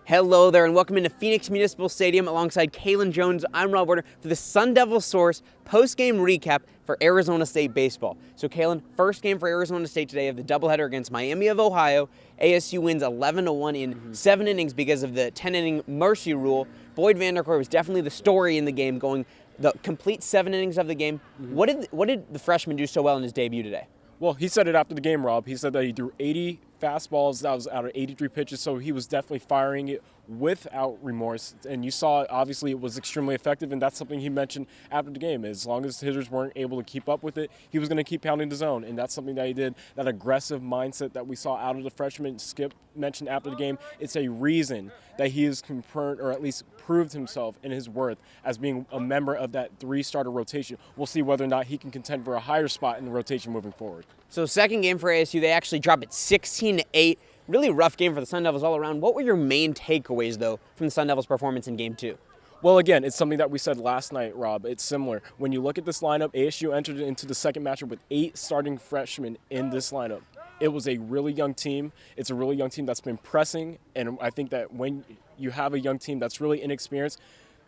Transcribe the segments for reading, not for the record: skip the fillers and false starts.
Hello there and welcome into Phoenix Municipal Stadium alongside Kaelen Jones. I'm Rob Werner for the SunDevilSource post-game recap for Arizona State baseball. So Kaelen, first game for Arizona State today of the doubleheader against Miami of Ohio. ASU wins 11-1 in 7 innings because of the 10-inning mercy rule. Boyd Vanderkoy was definitely the story in the game, going the complete 7 innings of the game. What did the freshman do so well in his debut today? Well, he said it after the game, Rob. He said that he threw 80 fastballs. That was out of 83 pitches, so he was definitely firing it without remorse. And you saw, obviously, it was extremely effective, and that's something he mentioned after the game. As long as hitters weren't able to keep up with it, he was going to keep pounding the zone, and that's something that he did. That aggressive mindset that we saw out of the freshman, Skip mentioned after the game, it's a reason that he has confirmed, or at least proved himself in his worth as being a member of that 3-starter rotation. We'll see whether or not he can contend for a higher spot in the rotation moving forward. So second game for ASU, they actually dropped it 16-8. Really rough game for the Sun Devils all around. What were your main takeaways, though, from the Sun Devils' performance in Game 2? Well, again, it's something that we said last night, Rob. It's similar. When you look at this lineup, ASU entered into the second matchup with 8 starting freshmen in this lineup. It was a really young team. It's a really young team that's been pressing, and I think that when you have a young team that's really inexperienced,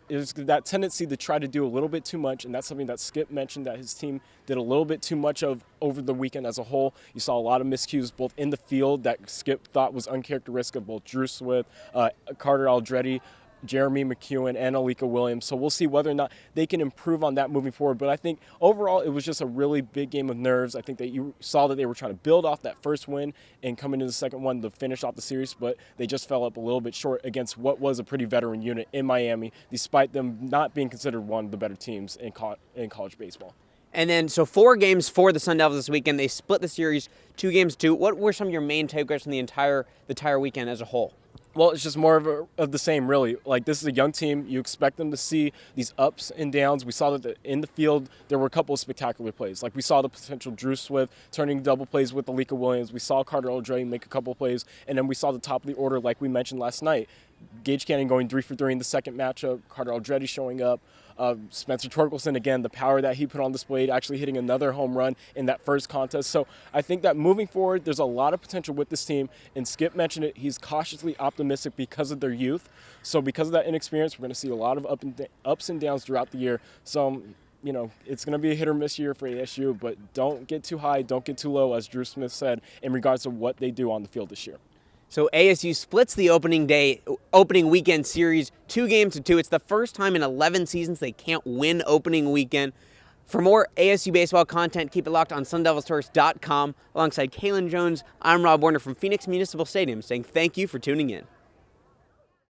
there's that tendency to try to do a little bit too much, and that's something that Skip mentioned that his team did a little bit too much of over the weekend as a whole. You saw a lot of miscues both in the field that Skip thought was uncharacteristic of both Drew Swift, Carter Aldretti, Jeremy McEwen, and Alika Williams. So we'll see whether or not they can improve on that moving forward. But I think overall it was just a really big game of nerves. I think that you saw that they were trying to build off that first win and come into the second one to finish off the series, but they just fell up a little bit short against what was a pretty veteran unit in Miami, despite them not being considered one of the better teams in college baseball. And then, so 4 games for the Sun Devils this weekend. They split the series 2-2. What were some of your main takeaways from the entire weekend as a whole? Well, it's just more of the same, really. Like, this is a young team. You expect them to see these ups and downs. We saw that in the field, there were a couple of spectacular plays. Like, we saw the potential Drew Swift turning double plays with Alika Williams. We saw Carter Aldretti make a couple of plays. And then we saw the top of the order, like we mentioned last night. Gage Cannon going 3 for 3 in the second matchup. Carter Aldretti showing up. Spencer Torkelson, again, the power that he put on display, actually hitting another home run in that first contest. So I think that moving forward, there's a lot of potential with this team. And Skip mentioned it, he's cautiously optimistic because of their youth. So because of that inexperience, we're going to see a lot of ups and downs throughout the year. So, you know, it's going to be a hit or miss year for ASU, but don't get too high, don't get too low, as Drew Smith said, in regards to what they do on the field this year. So ASU splits the opening weekend series 2-2. It's the first time in 11 seasons they can't win opening weekend. For more ASU baseball content, keep it locked on SunDevilSource.com. Alongside Kaelen Jones, I'm Rob Werner from Phoenix Municipal Stadium saying thank you for tuning in.